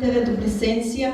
de tu presencia.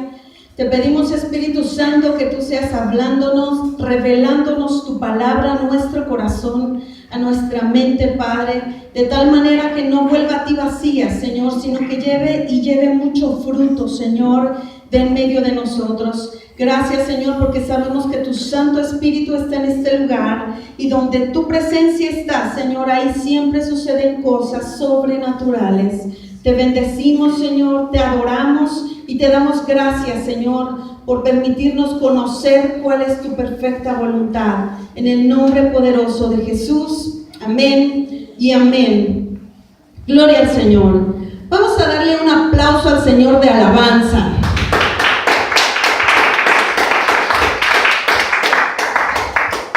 Te pedimos, Espíritu Santo, que tú seas hablándonos, revelándonos tu palabra a nuestro corazón, a nuestra mente, Padre, de tal manera que no vuelva a ti vacía, Señor, sino que lleve mucho fruto, Señor, de en medio de nosotros. Gracias, Señor, porque sabemos que tu Santo Espíritu está en este lugar y donde tu presencia está, Señor, ahí siempre suceden cosas sobrenaturales. Te bendecimos, Señor, te adoramos y te damos gracias, Señor, por permitirnos conocer cuál es tu perfecta voluntad. En el nombre poderoso de Jesús, amén y amén. Gloria al Señor. Vamos a darle un aplauso al Señor de alabanza.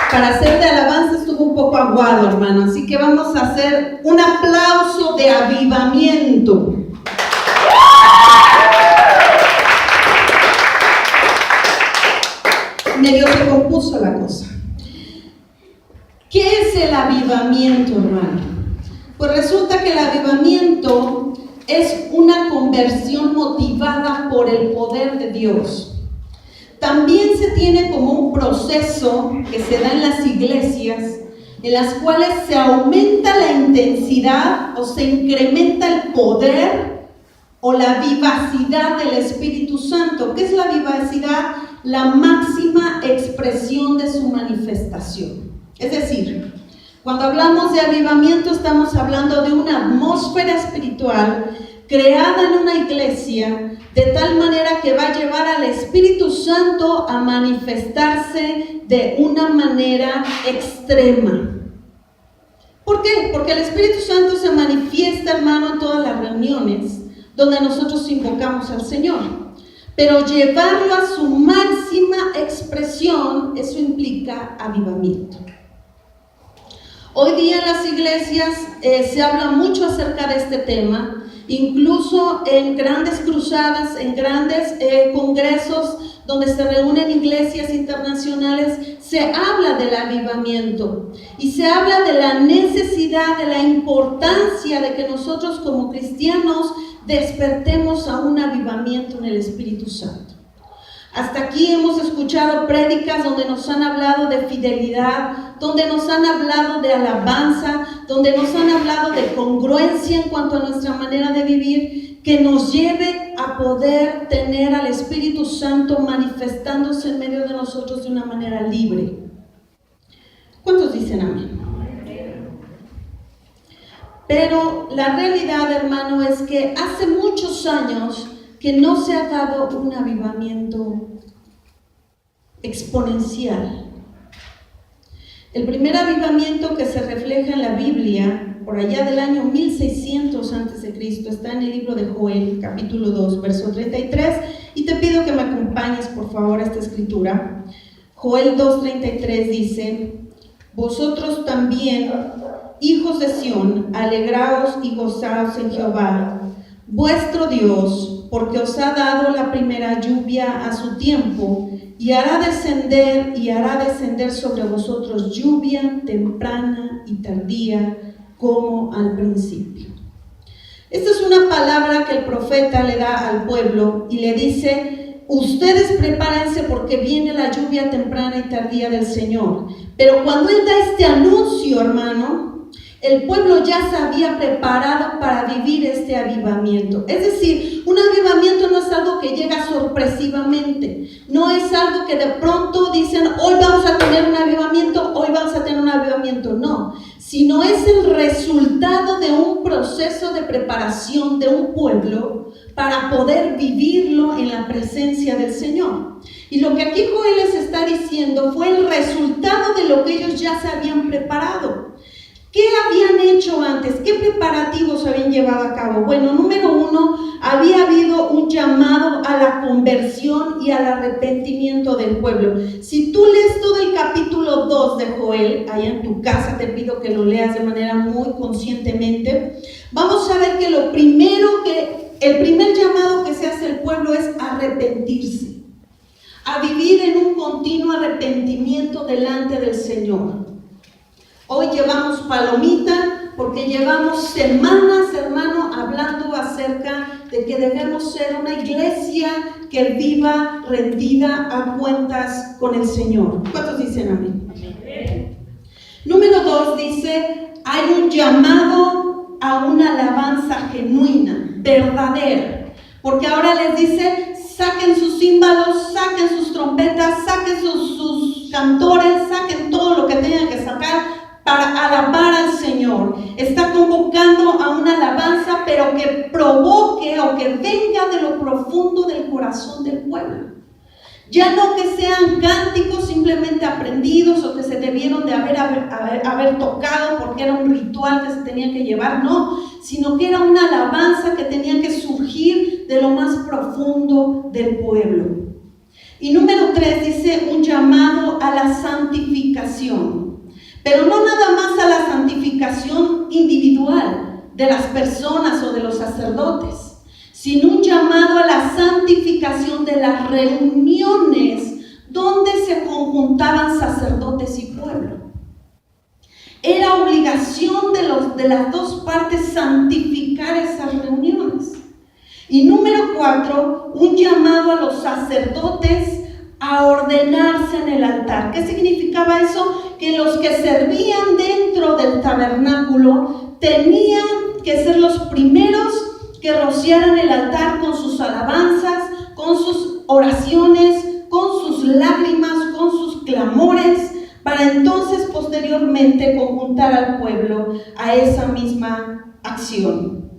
Para ser de alabanza estuvo un poco aguado, hermano, así que vamos a hacer un aplauso de avivamiento. Medio se compuso la cosa. ¿Qué es el avivamiento, hermano? Pues resulta que el avivamiento es una conversión motivada por el poder de Dios. También se tiene como un proceso que se da en las iglesias, en las cuales se aumenta la intensidad o se incrementa el poder o la vivacidad del Espíritu Santo. ¿Qué es la vivacidad? La máxima expresión de su manifestación. Es decir, cuando hablamos de avivamiento estamos hablando de una atmósfera espiritual creada en una iglesia de tal manera que va a llevar al Espíritu Santo a manifestarse de una manera extrema. ¿Por qué? Porque el Espíritu Santo se manifiesta, hermano, en todas las reuniones donde nosotros invocamos al Señor. Pero llevarlo a su máxima expresión, eso implica avivamiento. Hoy día en las iglesias se habla mucho acerca de este tema. Incluso en grandes cruzadas, en grandes congresos donde se reúnen iglesias internacionales, se habla del avivamiento y se habla de la necesidad, de la importancia de que nosotros como cristianos despertemos a un avivamiento en el Espíritu Santo. Hasta aquí hemos escuchado prédicas donde nos han hablado de fidelidad, donde nos han hablado de alabanza, donde nos han hablado de congruencia en cuanto a nuestra manera de vivir, que nos lleve a poder tener al Espíritu Santo manifestándose en medio de nosotros de una manera libre. ¿Cuántos dicen amén? Pero la realidad, hermano, es que hace muchos años que no se ha dado un avivamiento exponencial. El primer avivamiento que se refleja en la Biblia, por allá del año 1600 a.C., está en el libro de Joel, capítulo 2, verso 33, y te pido que me acompañes, por favor, a esta escritura. Joel 2:33 dice: vosotros también, hijos de Sión, alegraos y gozaos en Jehová, vuestro Dios, porque os ha dado la primera lluvia a su tiempo, y hará descender sobre vosotros lluvia temprana y tardía, como al principio. Esta es una palabra que el profeta le da al pueblo y le dice: ustedes prepárense porque viene la lluvia temprana y tardía del Señor. Pero cuando él da este anuncio, hermano, el pueblo ya se había preparado para vivir este avivamiento. Es decir, un avivamiento no es algo que llega sorpresivamente. No es algo que de pronto dicen: hoy vamos a tener un avivamiento, hoy vamos a tener un avivamiento. No, sino es el resultado de un proceso de preparación de un pueblo para poder vivirlo en la presencia del Señor. Y lo que aquí Joel les está diciendo fue el resultado de lo que ellos ya se habían preparado. ¿Qué habían hecho antes? ¿Qué preparativos habían llevado a cabo? Bueno, número uno, había habido un llamado a la conversión y al arrepentimiento del pueblo. Si tú lees todo el capítulo 2 de Joel, ahí en tu casa, te pido que lo leas de manera muy conscientemente, vamos a ver que el primer llamado que se hace al pueblo es arrepentirse, a vivir en un continuo arrepentimiento delante del Señor. Hoy llevamos palomita porque llevamos semanas, hermano, hablando acerca de que debemos ser una iglesia que viva rendida a cuentas con el Señor. ¿Cuántos dicen amén? Amén. Número 2 dice, hay un llamado a una alabanza genuina, verdadera. Porque ahora les dice, saquen sus címbalos, saquen sus trompetas, saquen sus cantores, saquen todo lo que tengan que sacar para alabar al Señor. Está convocando a una alabanza, pero que provoque o que venga de lo profundo del corazón del pueblo. Ya no que sean cánticos simplemente aprendidos o que se debieron de haber tocado porque era un ritual que se tenía que llevar, no, sino que era una alabanza que tenía que surgir de lo más profundo del pueblo. Y número 3 dice un llamado a la santificación. Pero no nada más a la santificación individual de las personas o de los sacerdotes, sino un llamado a la santificación de las reuniones donde se conjuntaban sacerdotes y pueblo. Era obligación de las dos partes santificar esas reuniones. Y número 4, un llamado a los sacerdotes a ordenarse en el altar. ¿Qué significaba eso? Que los que servían dentro del tabernáculo tenían que ser los primeros que rociaran el altar con sus alabanzas, con sus oraciones, con sus lágrimas, con sus clamores, para entonces posteriormente conjuntar al pueblo a esa misma acción.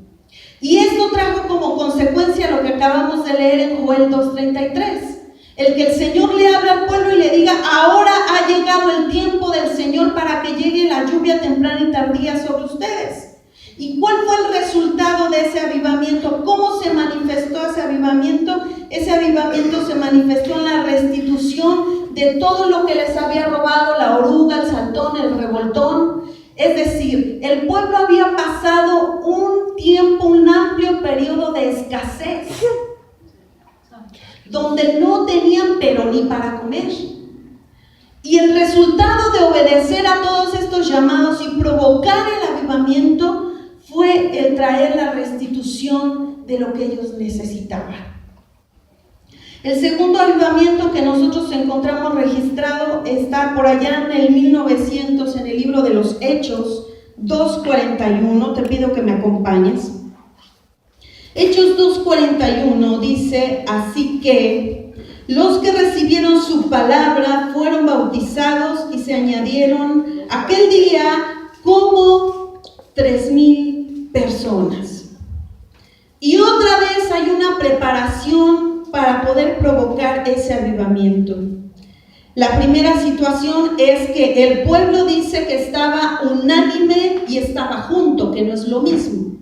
Y esto trajo como consecuencia lo que acabamos de leer en Joel 2:33. El que el Señor le habla al pueblo y le diga, ahora ha llegado el tiempo del Señor para que llegue la lluvia temprana y tardía sobre ustedes. ¿Y cuál fue el resultado de ese avivamiento? ¿Cómo se manifestó ese avivamiento? Ese avivamiento se manifestó en la restitución de todo lo que les había robado la oruga, el saltón, el revoltón. Es decir, el pueblo había pasado un tiempo, un amplio periodo de escasez, donde no tenían pero ni para comer. Y el resultado de obedecer a todos estos llamados y provocar el avivamiento fue el traer la restitución de lo que ellos necesitaban. El segundo avivamiento que nosotros encontramos registrado está por allá en el 1900 en el libro de los Hechos 2:41. Te pido que me acompañes. Hechos 2:41 dice, así que los que recibieron su palabra fueron bautizados y se añadieron aquel día como 3,000 personas. Y otra vez hay una preparación para poder provocar ese avivamiento. La primera situación es que el pueblo dice que estaba unánime y estaba junto, que no es lo mismo.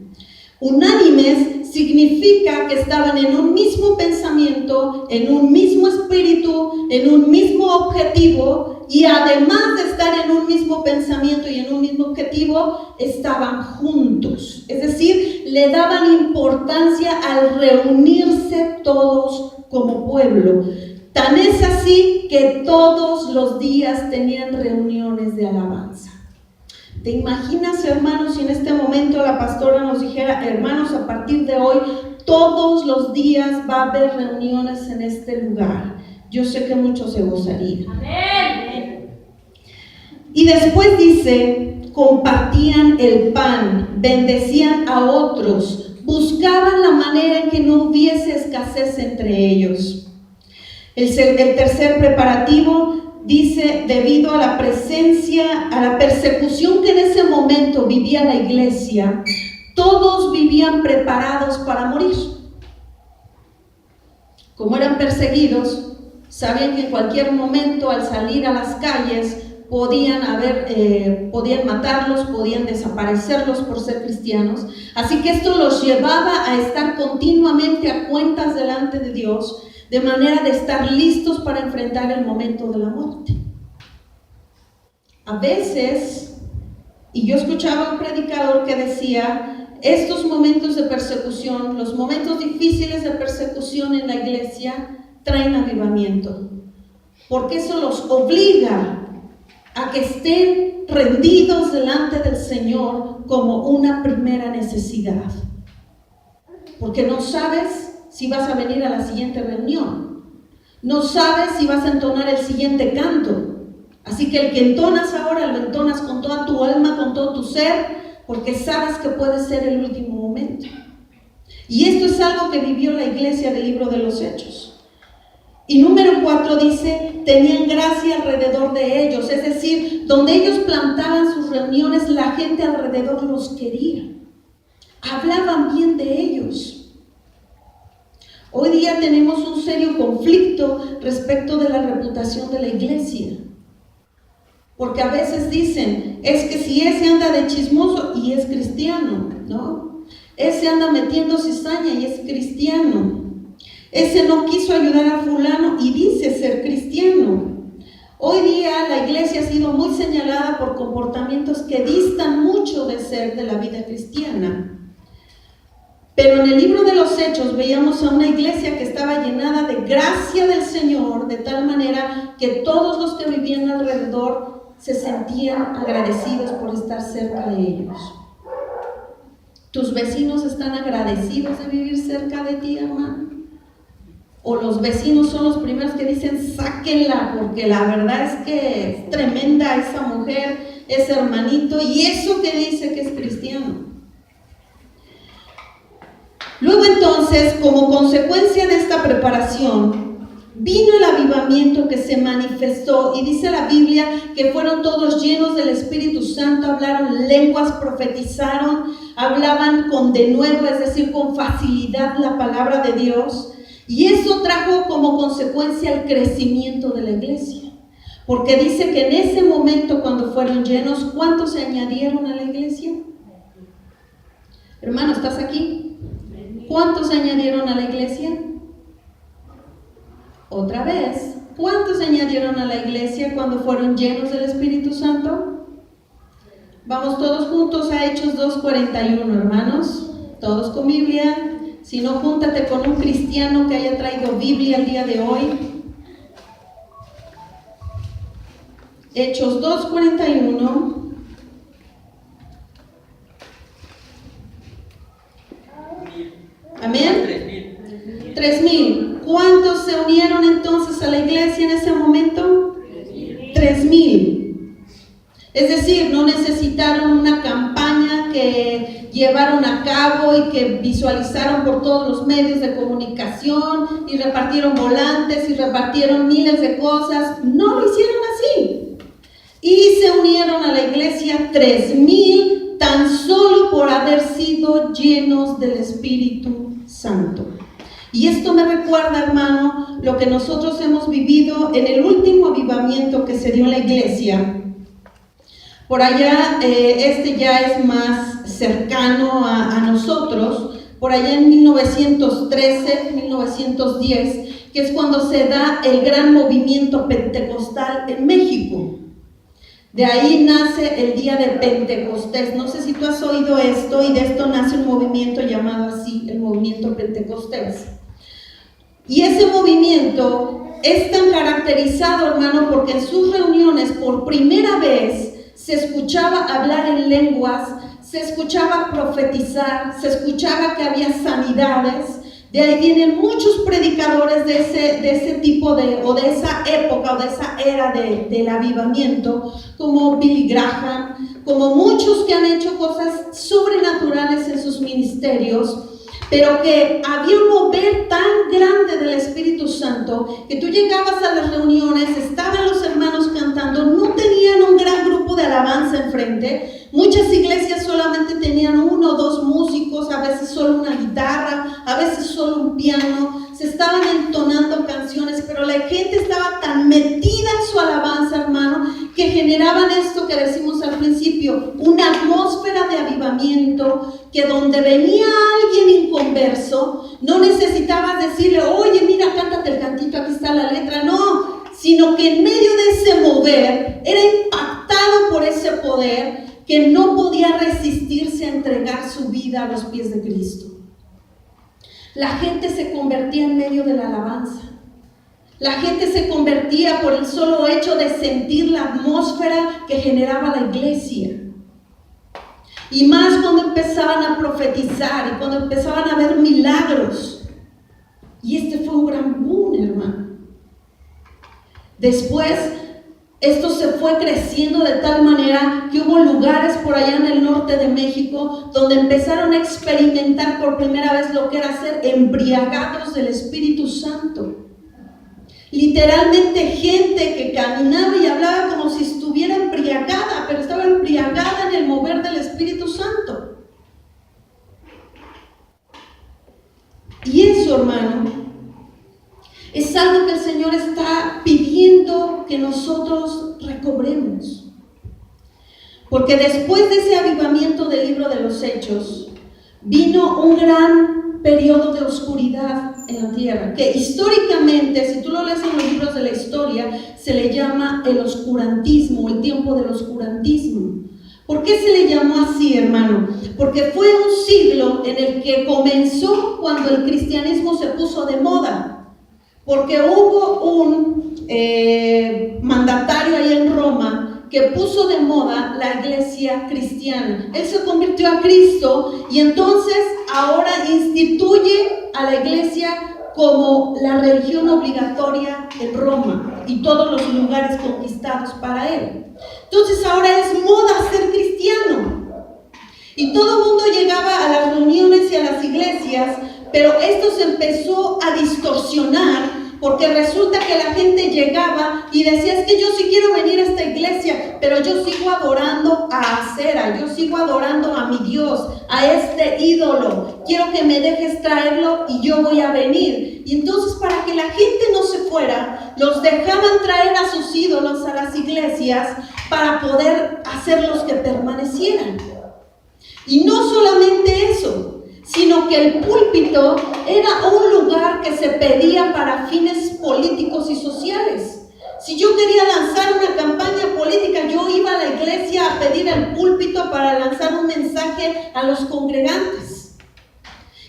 Unánimes significa que estaban en un mismo pensamiento, en un mismo espíritu, en un mismo objetivo, y además de estar en un mismo pensamiento y en un mismo objetivo, estaban juntos. Es decir, le daban importancia al reunirse todos como pueblo. Tan es así que todos los días tenían reuniones de alabanza. ¿Te imaginas, hermanos, si en este momento la pastora nos dijera, hermanos, a partir de hoy, todos los días va a haber reuniones en este lugar? Yo sé que muchos se gozarían. Amén. Y después dice, compartían el pan, bendecían a otros, buscaban la manera en que no hubiese escasez entre ellos. El tercer preparativo dice, debido a la presencia, a la persecución que en ese momento vivía la iglesia, todos vivían preparados para morir. Como eran perseguidos, sabían que en cualquier momento al salir a las calles podían matarlos, podían desaparecerlos por ser cristianos. Así que esto los llevaba a estar continuamente a cuentas delante de Dios, de manera de estar listos para enfrentar el momento de la muerte. A veces, y yo escuchaba a un predicador que decía, estos momentos de persecución, los momentos difíciles de persecución en la iglesia, traen avivamiento, porque eso los obliga a que estén rendidos delante del Señor como una primera necesidad. porque no sabes si vas a venir a la siguiente reunión, no sabes si vas a entonar el siguiente canto. Así que el que entonas ahora, lo entonas con toda tu alma, con todo tu ser, porque sabes que puede ser el último momento. Y esto es algo que vivió la iglesia del libro de los Hechos. Y número 4 dice, tenían gracia alrededor de ellos, es decir, donde ellos plantaban sus reuniones, la gente alrededor los quería. Hablaban bien de ellos. Hoy día tenemos un serio conflicto respecto de la reputación de la iglesia. Porque a veces dicen, es que si ese anda de chismoso y es cristiano, ¿no? Ese anda metiendo cizaña y es cristiano. Ese no quiso ayudar a fulano y dice ser cristiano. Hoy día la iglesia ha sido muy señalada por comportamientos que distan mucho de ser de la vida cristiana. Pero en el libro de los Hechos veíamos a una iglesia que estaba llenada de gracia del Señor, de tal manera que todos los que vivían alrededor se sentían agradecidos por estar cerca de ellos. ¿Tus vecinos están agradecidos de vivir cerca de ti, hermano? ¿O los vecinos son los primeros que dicen, sáquenla, porque la verdad es que es tremenda esa mujer, ese hermanito, y eso que dice que es cristiano? Luego entonces, como consecuencia de esta preparación, vino el avivamiento que se manifestó, y dice la Biblia que fueron todos llenos del Espíritu Santo, hablaron lenguas, profetizaron, hablaban con denuedo, es decir, con facilidad la palabra de Dios. Y eso trajo como consecuencia el crecimiento de la iglesia. Porque dice que en ese momento, cuando fueron llenos, ¿cuántos se añadieron a la iglesia? Hermano, ¿estás aquí? ¿Cuántos se añadieron a la iglesia? Otra vez, ¿cuántos se añadieron a la iglesia cuando fueron llenos del Espíritu Santo? Vamos todos juntos a Hechos 2:41, hermanos. Todos con Biblia. Si no, júntate con un cristiano que haya traído Biblia el día de hoy. Hechos 2:41. Amén. 3,000. ¿Cuántos se unieron entonces a la iglesia en ese momento? 3,000. Es decir, no necesitaron una campaña que llevaron a cabo y que visualizaron por todos los medios de comunicación y repartieron volantes y repartieron miles de cosas. No lo hicieron así. Y se unieron a la iglesia 3,000 tan solo por haber sido llenos del Espíritu Santo. Y esto me recuerda, hermano, lo que nosotros hemos vivido en el último avivamiento que se dio en la iglesia. Por allá, este ya es más cercano a nosotros, por allá en 1913, 1910, que es cuando se da el gran movimiento pentecostal en México. De ahí nace el día de Pentecostés. No sé si tú has oído esto, y de esto nace un movimiento llamado así, el movimiento Pentecostés. Y ese movimiento es tan caracterizado, hermano, porque en sus reuniones por primera vez se escuchaba hablar en lenguas, se escuchaba profetizar, se escuchaba que había sanidades. De ahí vienen muchos predicadores de ese tipo o de esa época o de esa era del avivamiento, como Billy Graham, como muchos que han hecho cosas sobrenaturales en sus ministerios, pero que había un mover tan grande del Espíritu Santo que tú llegabas a las reuniones, estaban los hermanos cantando, no tenían un gran grupo de alabanza enfrente. Muchas iglesias solamente tenían 1 o 2 músicos, a veces solo una guitarra, a veces solo un piano. Se estaban entonando canciones, pero la gente estaba tan metida en su alabanza, hermano, que generaban esto que decimos al principio, una atmósfera de avivamiento, que donde venía alguien inconverso, no necesitabas decirle, oye, mira, cántate el cantito, aquí está la letra, no, sino que en medio de ese mover, era impactado por ese poder, que no podía resistirse a entregar su vida a los pies de Cristo. La gente se convertía en medio de la alabanza. La gente se convertía por el solo hecho de sentir la atmósfera que generaba la iglesia. Y más cuando empezaban a profetizar y cuando empezaban a ver milagros. Y este fue un gran boom, hermano. Después, esto se fue creciendo de tal manera que hubo lugares por allá en el norte de México donde empezaron a experimentar por primera vez lo que era ser embriagados del Espíritu Santo. Literalmente gente que caminaba y hablaba como si estuviera embriagada, pero estaba embriagada en el mover del Espíritu Santo. Y eso, hermano, es algo que el Señor está pidiendo que nosotros recobremos. Porque después de ese avivamiento del libro de los Hechos, vino un gran periodo de oscuridad en la tierra, que históricamente, si tú lo lees en los libros de la historia, se le llama el oscurantismo, el tiempo del oscurantismo. ¿Por qué se le llamó así, hermano? Porque fue un siglo en el que comenzó cuando el cristianismo se puso de moda. Porque hubo un mandatario ahí en Roma que puso de moda la iglesia cristiana. Él se convirtió a Cristo y entonces ahora instituye a la iglesia como la religión obligatoria en Roma y todos los lugares conquistados para él. Entonces ahora es moda ser cristiano. Y todo el mundo llegaba a las reuniones y a las iglesias, pero esto se empezó a distorsionar porque resulta que la gente llegaba y decía, es que yo sí quiero venir a esta iglesia, pero yo sigo adorando a Acera, yo sigo adorando a mi Dios, a este ídolo, quiero que me dejes traerlo y yo voy a venir. Y entonces para que la gente no se fuera, los dejaban traer a sus ídolos a las iglesias para poder hacerlos que permanecieran. Y no solamente eso, sino que el púlpito era un lugar que se pedía para fines políticos y sociales. Si yo quería lanzar una campaña política, yo iba a la iglesia a pedir el púlpito para lanzar un mensaje a los congregantes.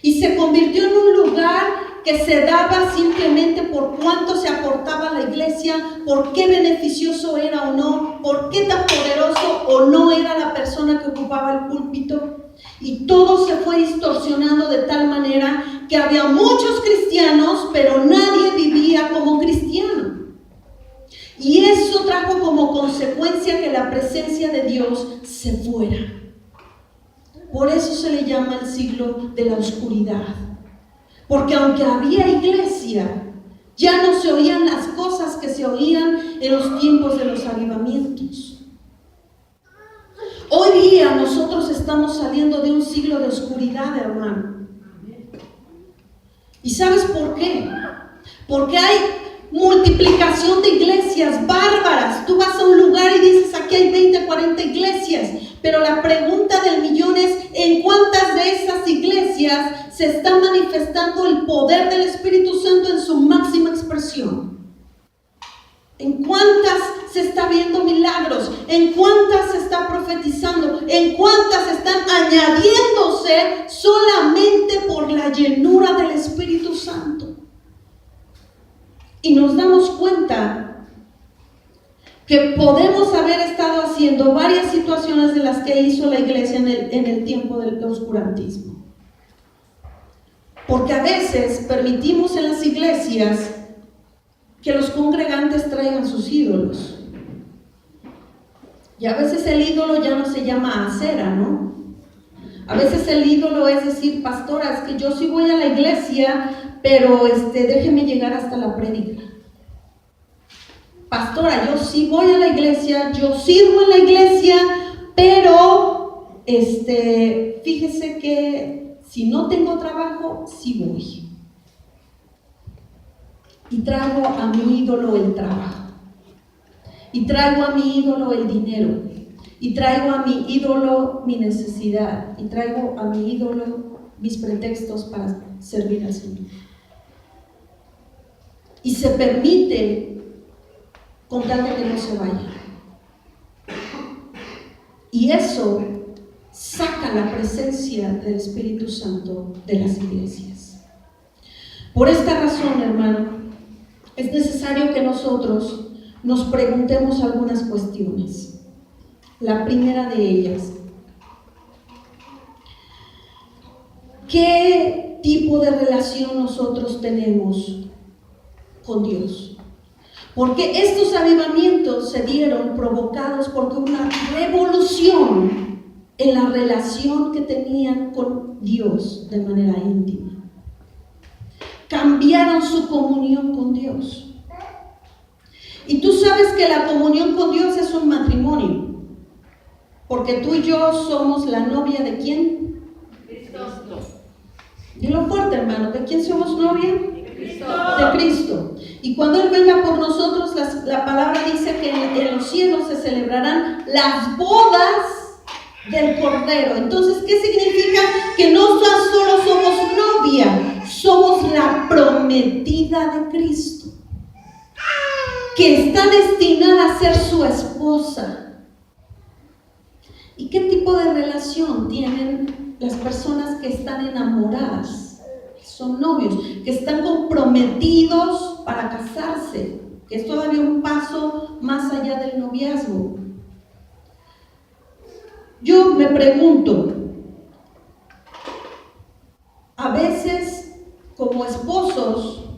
Y se convirtió en un lugar que se daba simplemente por cuánto se aportaba a la iglesia, por qué beneficioso era o no, por qué tan poderoso o no era la persona que ocupaba el púlpito. Y todo se fue distorsionando de tal manera que había muchos cristianos, pero nadie vivía como cristiano. Y eso trajo como consecuencia que la presencia de Dios se fuera. Por eso se le llama el siglo de la oscuridad. Porque aunque había iglesia, ya no se oían las cosas que se oían en los tiempos de los avivamientos. Hoy día nosotros estamos saliendo de un siglo de oscuridad, hermano. ¿Y sabes por qué? Porque hay multiplicación de iglesias bárbaras. Tú vas a un lugar y dices, aquí hay 20, 40 iglesias. Pero la pregunta del millón es, ¿en cuántas de esas iglesias se está manifestando el poder del Espíritu Santo en su máxima expresión? ¿En cuántas se está viendo milagros? ¿En cuántas se está profetizando? ¿En cuántas están añadiéndose solamente por la llenura del Espíritu Santo? Y nos damos cuenta que podemos haber estado haciendo varias situaciones de las que hizo la iglesia en el tiempo del oscurantismo. Porque a veces permitimos en las iglesias que los congregantes traigan sus ídolos. Y a veces el ídolo ya no se llama Acera, ¿no? A veces el ídolo es decir, pastora, es que yo sí voy a la iglesia, pero déjeme llegar hasta la prédica. Pastora, yo sí voy a la iglesia, yo sirvo en la iglesia, pero fíjese que si no tengo trabajo, sí voy. Y traigo a mi ídolo el trabajo. Y traigo a mi ídolo el dinero. Y traigo a mi ídolo mi necesidad. Y traigo a mi ídolo mis pretextos para servir al Señor. Y se permite con tal de que no se vaya. Y eso saca la presencia del Espíritu Santo de las iglesias. Por esta razón, hermano, es necesario que nosotros nos preguntemos algunas cuestiones. La primera de ellas, ¿qué tipo de relación nosotros tenemos con Dios? Porque estos avivamientos se dieron provocados porque hubo una revolución en la relación que tenían con Dios de manera íntima. Cambiaron su comunión con Dios. Y tú sabes que la comunión con Dios es un matrimonio, porque tú y yo somos la novia ¿de quién? Cristo. Dilo fuerte, hermano, ¿de quién somos novia? De Cristo. De Cristo. Y cuando Él venga por nosotros, la palabra dice que en los cielos se celebrarán las bodas del Cordero. Entonces, ¿qué significa? Que no tan solo somos novia, somos la prometida de Cristo, que está destinada a ser su esposa. ¿Y qué tipo de relación tienen las personas que están enamoradas, que son novios, que están comprometidos para casarse, que es todavía un paso más allá del noviazgo? Yo me pregunto, a veces como esposos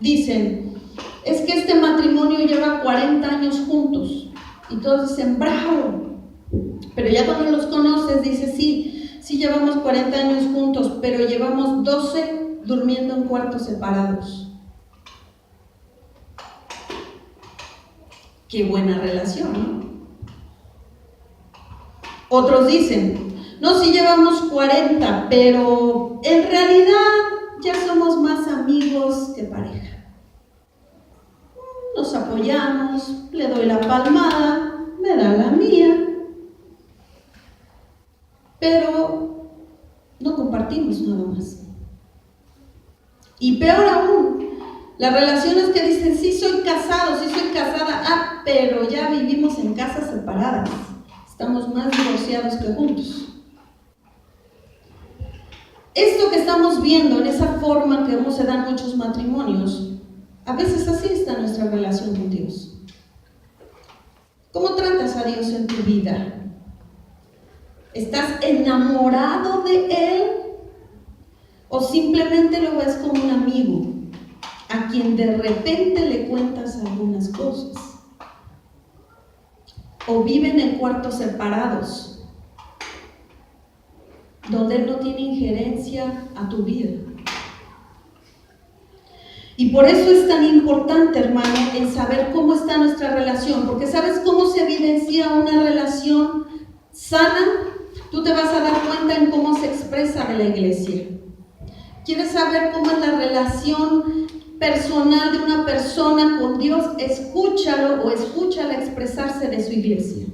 dicen, es que este matrimonio lleva 40 años juntos, y todos dicen, bravo. Pero ya cuando los conoces, dices, sí llevamos 40 años juntos, pero llevamos 12 durmiendo en cuartos separados. Qué buena relación, ¿no? Otros dicen, no, sí llevamos 40, pero en realidad ya somos más amigos que pareja. Nos apoyamos, le doy la palmada, me da la mía, pero no compartimos nada más. Y peor aún, las relaciones que dicen, sí soy casado, sí soy casada, pero ya vivimos en casas separadas, estamos más divorciados que juntos. Esto que estamos viendo en esa forma que se dan muchos matrimonios, a veces así está nuestra relación con Dios. ¿Cómo tratas a Dios en tu vida? ¿Estás enamorado de Él? ¿O simplemente lo ves como un amigo a quien de repente le cuentas algunas cosas? ¿O viven en cuartos separados, donde Él no tiene injerencia a tu vida? Y por eso es tan importante, hermano, en saber cómo está nuestra relación, porque ¿sabes cómo se evidencia una relación sana? Tú te vas a dar cuenta en cómo se expresa de la iglesia. ¿Quieres saber cómo es la relación personal de una persona con Dios? Escúchalo o escúchala expresarse de su iglesia.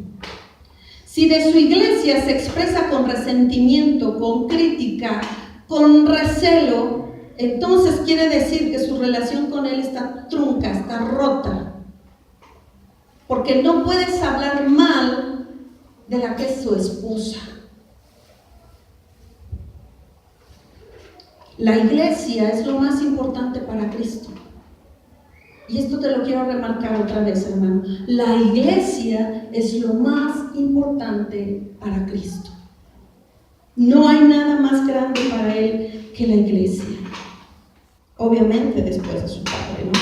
Si de su iglesia se expresa con resentimiento, con crítica, con recelo, entonces quiere decir que su relación con Él está trunca, está rota. Porque no puedes hablar mal de la que es su esposa. La iglesia es lo más importante para Cristo. Y esto te lo quiero remarcar otra vez, hermano. La iglesia es lo más importante para Cristo. No hay nada más grande para Él que la iglesia. Obviamente después de su Padre, ¿no?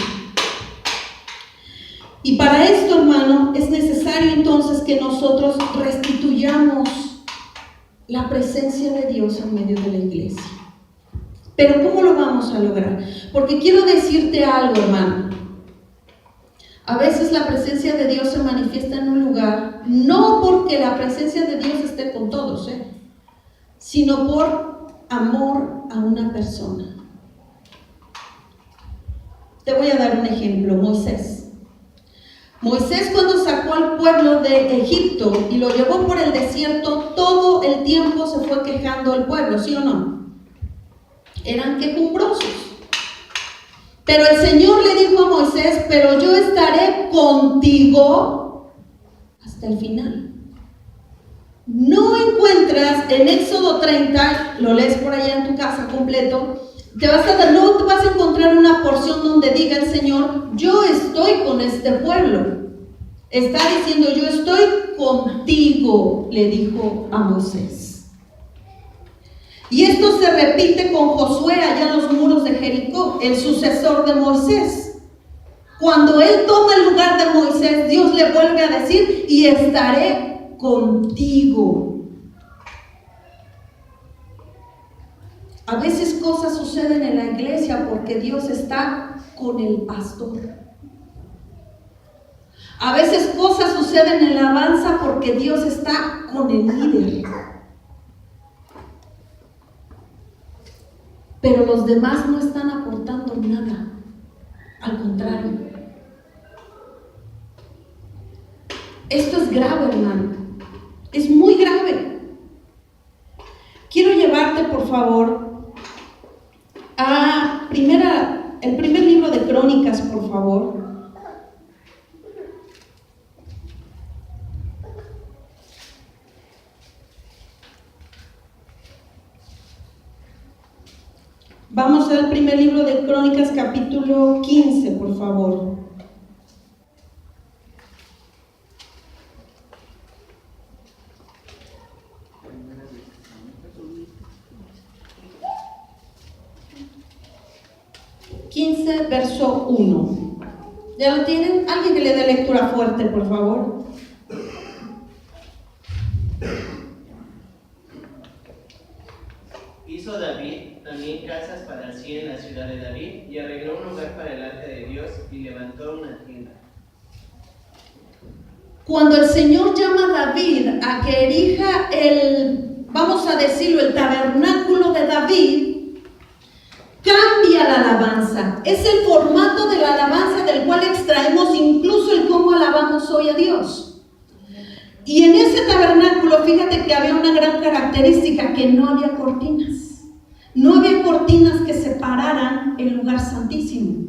Y para esto, hermano, es necesario entonces que nosotros restituyamos la presencia de Dios en medio de la iglesia. Pero ¿cómo lo vamos a lograr? Porque quiero decirte algo, hermano. A veces la presencia de Dios se manifiesta en un lugar, no porque la presencia de Dios esté con todos, sino por amor a una persona. Te voy a dar un ejemplo, Moisés. Moisés, cuando sacó al pueblo de Egipto y lo llevó por el desierto, todo el tiempo se fue quejando el pueblo, ¿sí o no? Eran quejumbrosos. Pero el Señor le dijo a Moisés, pero yo estaré contigo hasta el final. No encuentras en Éxodo 30, lo lees por allá en tu casa completo, no te vas a encontrar una porción donde diga el Señor, yo estoy con este pueblo. Está diciendo, yo estoy contigo, le dijo a Moisés. Y esto se repite con Josué allá en los muros de Jericó, el sucesor de Moisés. Cuando él toma el lugar de Moisés, Dios le vuelve a decir: y estaré contigo. A veces cosas suceden en la iglesia porque Dios está con el pastor. A veces cosas suceden en la alabanza porque Dios está con el líder. Pero los demás no están aportando nada. Al contrario. Esto es grave, hermano. Es muy grave. Quiero llevarte, por favor, a el primer libro de Crónicas, por favor. Vamos al primer libro de Crónicas, capítulo 15, por favor. Verso 1. ¿Ya lo tienen? Alguien que le dé lectura fuerte, por favor. Hizo David también casas para sí en la ciudad de David, y arregló un lugar para el arca de Dios, y levantó una tienda. Cuando el Señor llama a David a que erija vamos a decirlo, el tabernáculo de David, cambia la alabanza. Es el formato de la alabanza del cual extraemos incluso el cómo alabamos hoy a Dios. Y en ese tabernáculo, fíjate que había una gran característica, que no había cortinas. No había cortinas que separaran el lugar santísimo.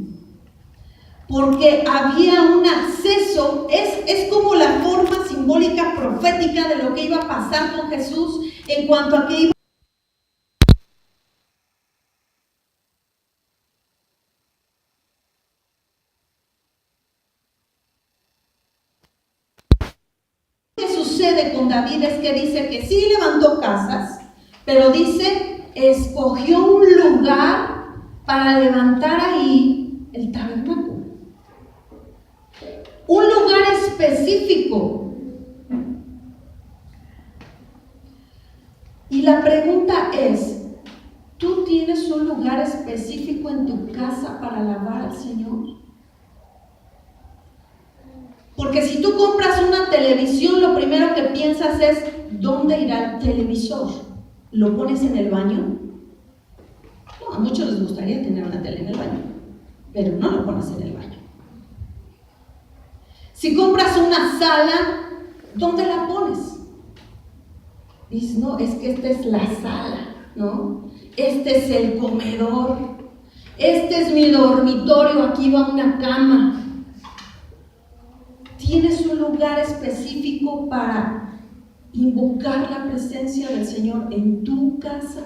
Porque había un acceso, es como la forma simbólica profética de lo que iba a pasar con Jesús en cuanto a que iba con David. Es que dice que sí levantó casas, pero dice, escogió un lugar para levantar ahí el tabernáculo. Un lugar específico. Y la pregunta es, ¿tú tienes un lugar específico en tu casa para alabar al Señor? Porque si tú compras una televisión, lo primero que piensas es, ¿dónde irá el televisor? ¿Lo pones en el baño? No, a muchos les gustaría tener una tele en el baño, pero no lo pones en el baño. Si compras una sala, ¿dónde la pones? Dices, no, es que esta es la sala, ¿no? Este es el comedor, este es mi dormitorio, aquí va una cama. ¿Tienes un lugar específico para invocar la presencia del Señor en tu casa?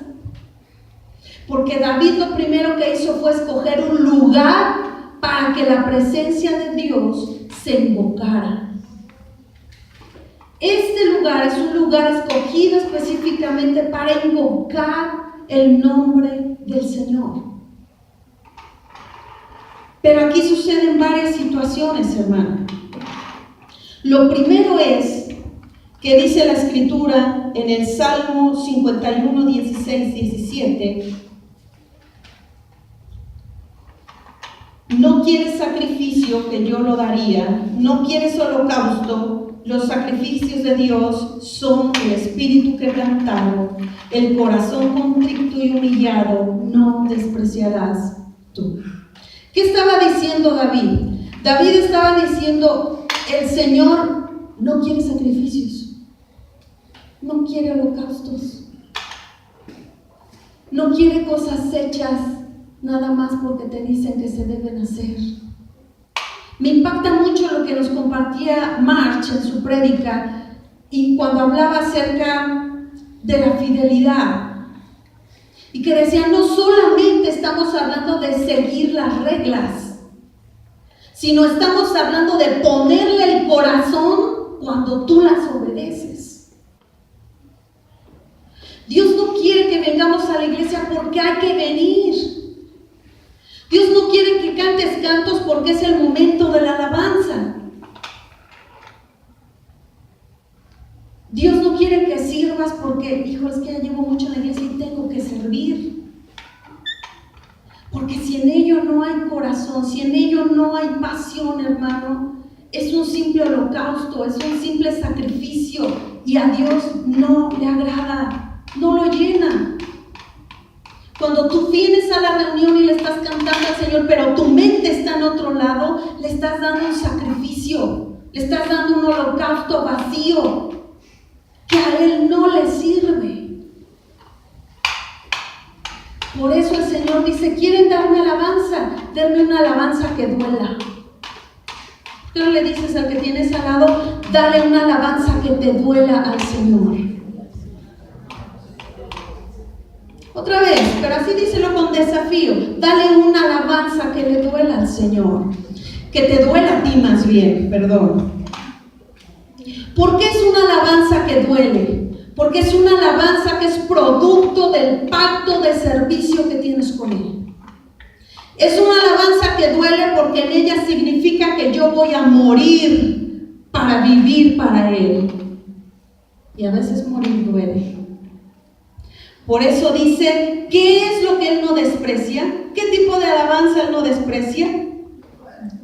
Porque David lo primero que hizo fue escoger un lugar para que la presencia de Dios se invocara. Este lugar es un lugar escogido específicamente para invocar el nombre del Señor. Pero aquí suceden varias situaciones, hermano. Lo primero es que dice la Escritura en el Salmo 51, 16, 17: no quieres sacrificio, que yo lo daría; no quieres holocausto. Los sacrificios de Dios son el espíritu quebrantado, el corazón contrito y humillado no despreciarás tú. ¿Qué estaba diciendo David? David estaba diciendo, el Señor no quiere sacrificios, no quiere holocaustos, no quiere cosas hechas nada más porque te dicen que se deben hacer. Me impacta mucho lo que nos compartía March en su prédica, y cuando hablaba acerca de la fidelidad, y que decía, no solamente estamos hablando de seguir las reglas, sino estamos hablando de ponerle el corazón cuando tú las obedeces. Dios no quiere que vengamos a la iglesia porque hay que venir. Dios no quiere que cantes cantos porque es el momento de la alabanza. Dios no quiere que sirvas porque, hijo, es que ya llevo mucho en la iglesia y tengo que servir. Porque si en ello no hay corazón, si en ello no hay pasión, hermano, es un simple holocausto, es un simple sacrificio y a Dios no le agrada, no lo llena. Cuando tú vienes a la reunión y le estás cantando al Señor, pero tu mente está en otro lado, le estás dando un sacrificio, le estás dando un holocausto vacío que a Él no le sirve. Por eso el Señor dice, ¿quieren darme alabanza? Denme una alabanza que duela. Tú le dices al que tienes al lado, dale una alabanza que te duela al Señor. Otra vez, pero así díselo con desafío. Dale una alabanza que le duela al Señor. Que te duela a ti más bien, perdón. ¿Por qué es una alabanza que duele? Porque es una alabanza que es producto del pacto de servicio que tienes con Él. Es una alabanza que duele porque en ella significa que yo voy a morir para vivir para Él. Y a veces morir duele. Por eso dice, ¿qué es lo que Él no desprecia? ¿Qué tipo de alabanza Él no desprecia?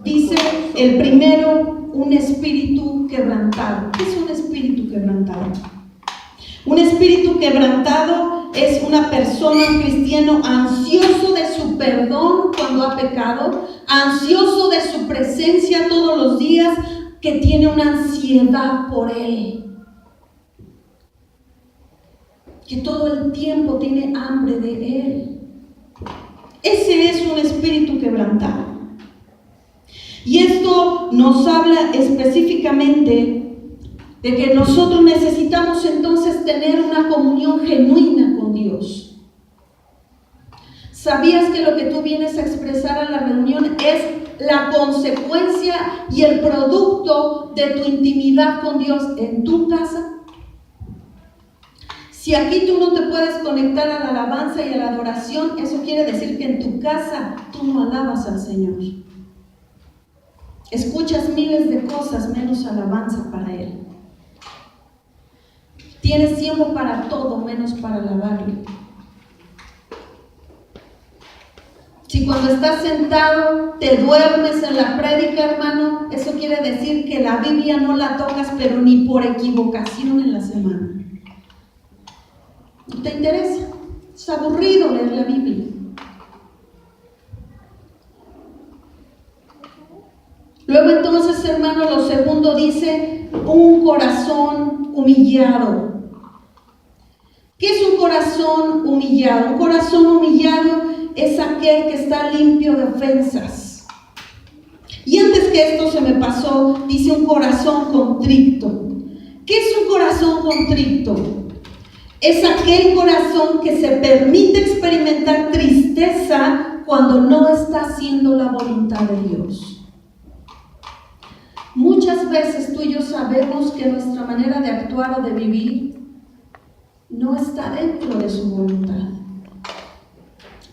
Dice el primero, un espíritu quebrantado. ¿Qué es un espíritu quebrantado? Un espíritu quebrantado es una persona, un cristiano, ansioso de su perdón cuando ha pecado, ansioso de su presencia todos los días, que tiene una ansiedad por Él, que todo el tiempo tiene hambre de Él. Ese es un espíritu quebrantado. Y esto nos habla específicamente de que nosotros necesitamos entonces tener una comunión genuina con Dios. ¿Sabías que lo que tú vienes a expresar a la reunión es la consecuencia y el producto de tu intimidad con Dios en tu casa? Si aquí tú no te puedes conectar a la alabanza y a la adoración, eso quiere decir que en tu casa tú no alabas al Señor. Escuchas miles de cosas menos alabanza para Él. Tienes tiempo para todo menos para alabarle. Si cuando estás sentado te duermes en la prédica, hermano, eso quiere decir que la Biblia no la tocas, pero ni por equivocación en la semana. ¿No te interesa? Es aburrido leer la Biblia. Luego entonces, hermano, lo segundo dice, un corazón humillado. ¿Qué es un corazón humillado? Un corazón humillado es aquel que está limpio de ofensas. Y antes que esto se me pasó, dice un corazón contrito. ¿Qué es un corazón contrito? Es aquel corazón que se permite experimentar tristeza cuando no está haciendo la voluntad de Dios. Muchas veces tú y yo sabemos que nuestra manera de actuar o de vivir no está dentro de su voluntad.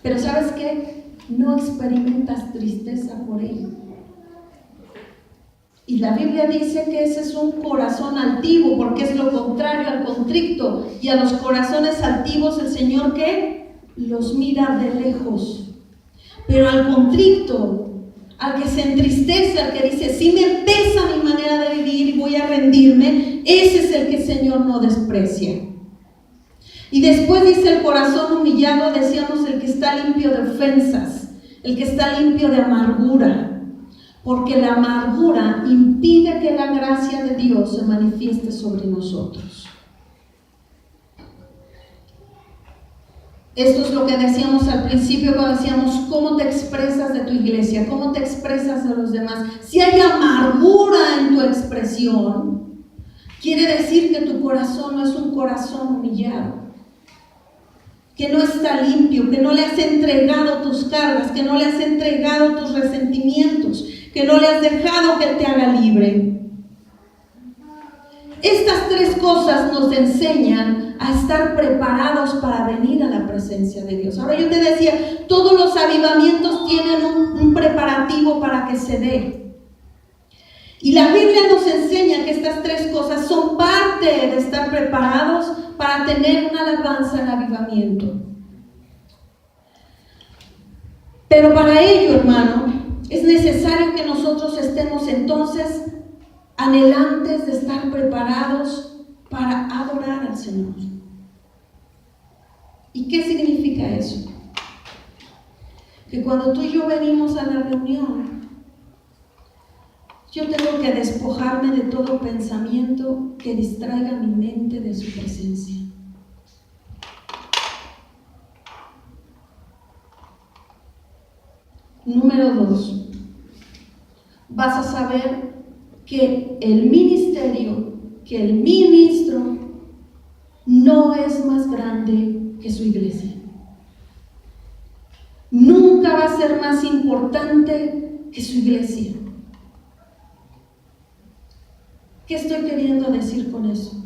Pero ¿sabes qué? No experimentas tristeza por ello. Y la Biblia dice que ese es un corazón altivo, porque es lo contrario al contrito. Y a los corazones altivos el Señor, ¿qué? Los mira de lejos. Pero al contrito, al que se entristece, al que dice, sí me pesa mi manera de vivir y voy a rendirme, ese es el que el Señor no desprecia. Y después dice el corazón humillado, decíamos el que está limpio de ofensas, el que está limpio de amargura, porque la amargura impide que la gracia de Dios se manifieste sobre nosotros. Esto es lo que decíamos al principio cuando decíamos, ¿cómo te expresas de tu iglesia? ¿Cómo te expresas de los demás? Si hay amargura en tu expresión, quiere decir que tu corazón no es un corazón humillado, que no está limpio, que no le has entregado tus cargas, que no le has entregado tus resentimientos, que no le has dejado que Él te haga libre. Estas tres cosas nos enseñan a estar preparados para venir a la presencia de Dios. Ahora yo te decía, todos los avivamientos tienen un preparativo para que se dé. Y la Biblia nos enseña que estas tres cosas son parte de estar preparados para tener una alabanza en avivamiento. Pero para ello, hermano, es necesario que nosotros estemos entonces anhelantes de estar preparados para adorar al Señor. ¿Y qué significa eso? Que cuando tú y yo venimos a la reunión, yo tengo que despojarme de todo pensamiento que distraiga mi mente de su presencia. Número 2, vas a saber que el ministerio, que el ministro no es más grande que su iglesia. Nunca va a ser más importante que su iglesia. ¿Qué estoy queriendo decir con eso?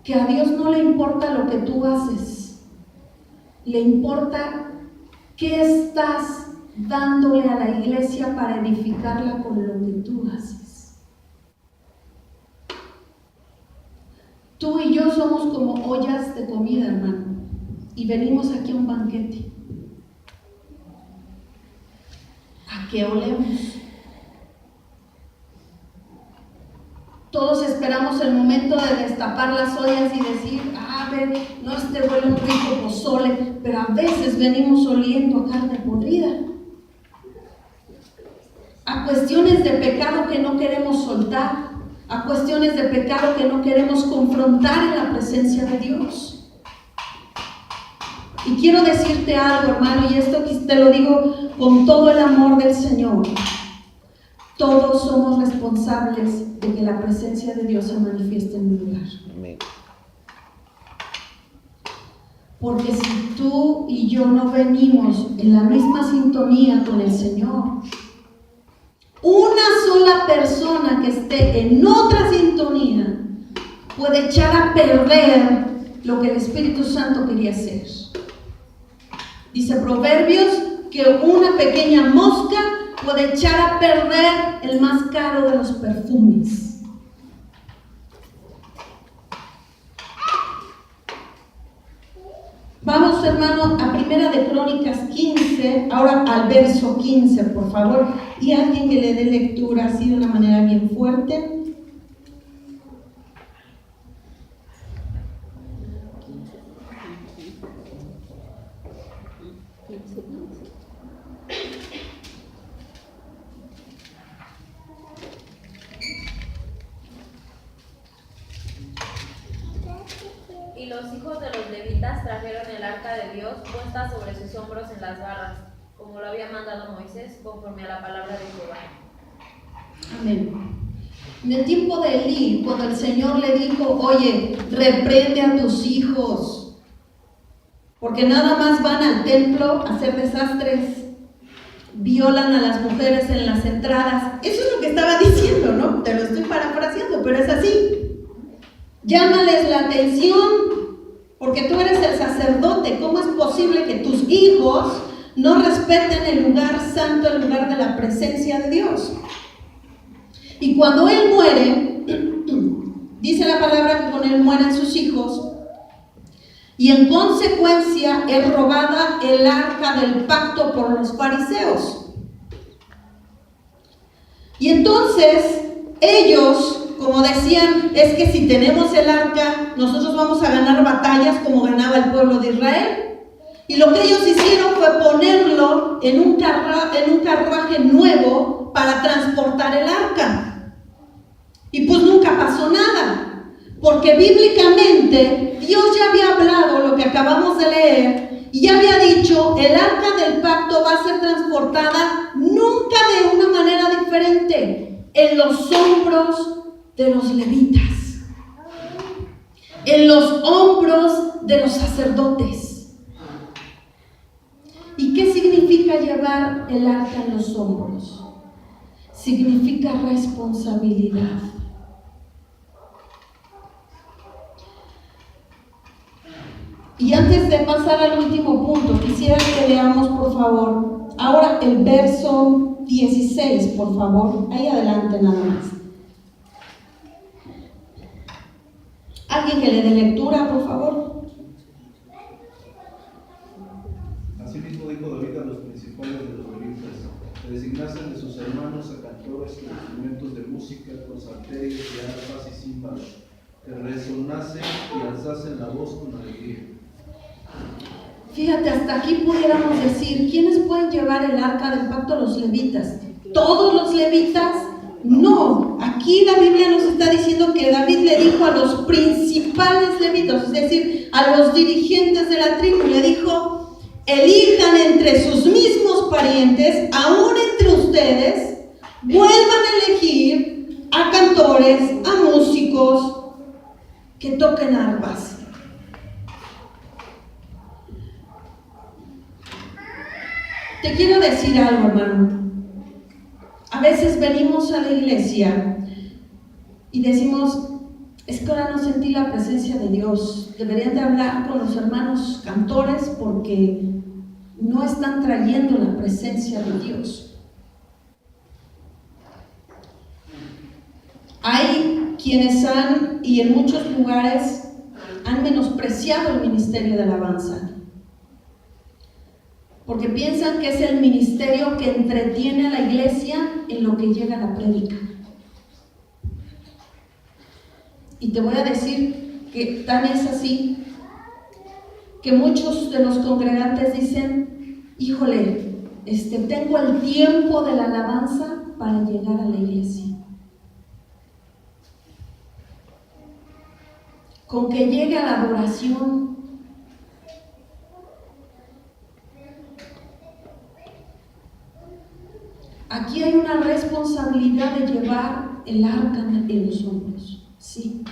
Que a Dios no le importa lo que tú haces, le importa qué estás dándole a la iglesia para edificarla con lo que tú haces. Tú y yo somos como ollas de comida, hermano, y venimos aquí a un banquete. ¿A qué olemos? Todos esperamos el momento de destapar las ollas y decir, a ver, no, huele un rico pozole, pero a veces venimos oliendo a carne podrida, a cuestiones de pecado que no queremos soltar, a cuestiones de pecado que no queremos confrontar en la presencia de Dios. Y quiero decirte algo, hermano, y esto te lo digo con todo el amor del Señor. Todos somos responsables de que la presencia de Dios se manifieste en un lugar. Amén. Porque si tú y yo no venimos en la misma sintonía con el Señor, una sola persona que esté en otra sintonía puede echar a perder lo que el Espíritu Santo quería hacer. Dice Proverbios que una pequeña mosca puede echar a perder el más caro de los perfumes. Vamos, hermano, a Primera de Crónicas 15, ahora al verso 15, por favor, y alguien que le dé lectura así de una manera bien fuerte. Y los hijos de los levitas trajeron el arca de Dios puesta sobre sus hombros en las barras, como lo había mandado Moisés, conforme a la palabra de Jehová. Amén. En el tiempo de Elí, cuando el Señor le dijo, oye, reprende a tus hijos, porque nada más van al templo a hacer desastres, violan a las mujeres en las entradas. Eso es lo que estaba diciendo, ¿no? Te lo estoy parafraseando, pero es así. Llámales la atención, porque tú eres el sacerdote. ¿Cómo es posible que tus hijos no respeten el lugar santo, el lugar de la presencia de Dios? Y cuando él muere, dice la palabra que con él mueren sus hijos, y en consecuencia es robada el arca del pacto por los fariseos. Y entonces ellos, como decían, es que si tenemos el arca, nosotros vamos a ganar batallas como ganaba el pueblo de Israel. Y lo que ellos hicieron fue ponerlo en un carruaje nuevo para transportar el arca. Y pues nunca pasó nada, porque bíblicamente Dios ya había hablado lo que acabamos de leer y ya había dicho, el arca del pacto va a ser transportada nunca de una manera diferente, en los hombros de los levitas, en los hombros de los sacerdotes. ¿Y qué significa llevar el arca en los hombros? Significa responsabilidad. antes de pasar al último punto, quisiera que leamos, por favor, ahora el verso 16, por favor. Ahí adelante nada más. ¿Alguien que le dé lectura, por favor? Asimismo dijo David a los principales de los levitas, que designasen de sus hermanos a cantores con instrumentos de música, con salterios y arpas y címbalos, que resonasen y alzasen la voz con alegría. Fíjate, hasta aquí pudiéramos decir, ¿quiénes pueden llevar el arca del pacto? Los levitas. ¿Todos los levitas? No, aquí la Biblia nos está diciendo que David le dijo a los principales levitas, es decir, a los dirigentes de la tribu, le dijo, elijan entre sus mismos parientes, aún entre ustedes, vuelvan a elegir a cantores, a músicos que toquen arpas. Te quiero decir algo, hermano. A veces venimos a la iglesia y decimos, es que ahora no sentí la presencia de Dios. Deberían de hablar con los hermanos cantores porque no están trayendo la presencia de Dios. Hay quienes han, y en muchos lugares, han menospreciado el ministerio de alabanza, porque piensan que es el ministerio que entretiene a la iglesia en lo que llega la prédica. Y te voy a decir que tan es así que muchos de los congregantes dicen, híjole, tengo el tiempo de la alabanza para llegar a la iglesia. Con que llegue a la adoración, aquí hay una responsabilidad de llevar el arca en los hombros, sí.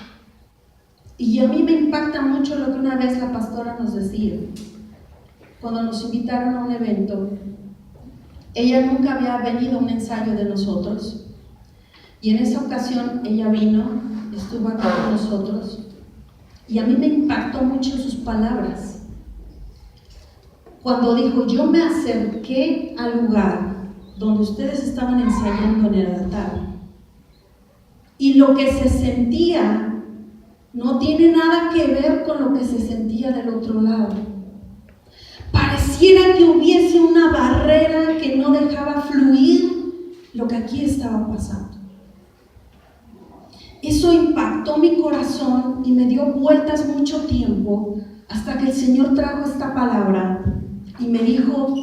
Y a mí me impacta mucho lo que una vez la pastora nos decía, cuando nos invitaron a un evento. Ella nunca había venido a un ensayo de nosotros, y en esa ocasión ella vino, estuvo acá con nosotros, y a mí me impactó mucho sus palabras. Cuando dijo, yo me acerqué al lugar donde ustedes estaban ensayando en el altar, y lo que se sentía no tiene nada que ver con lo que se sentía del otro lado. Pareciera que hubiese una barrera que no dejaba fluir lo que aquí estaba pasando. Eso impactó mi corazón y me dio vueltas mucho tiempo hasta que el Señor trajo esta palabra y me dijo,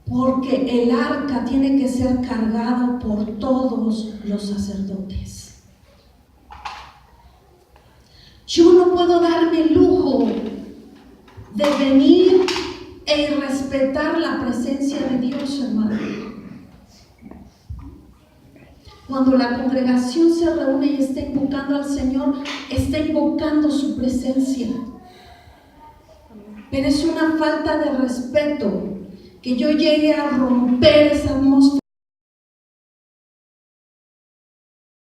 porque el arca tiene que ser cargado por todos los sacerdotes. Yo no puedo darme el lujo de venir e irrespetar la presencia de Dios, hermano. Cuando la congregación se reúne y está invocando al Señor, está invocando su presencia. Pero es una falta de respeto que yo llegue a romper esa atmósfera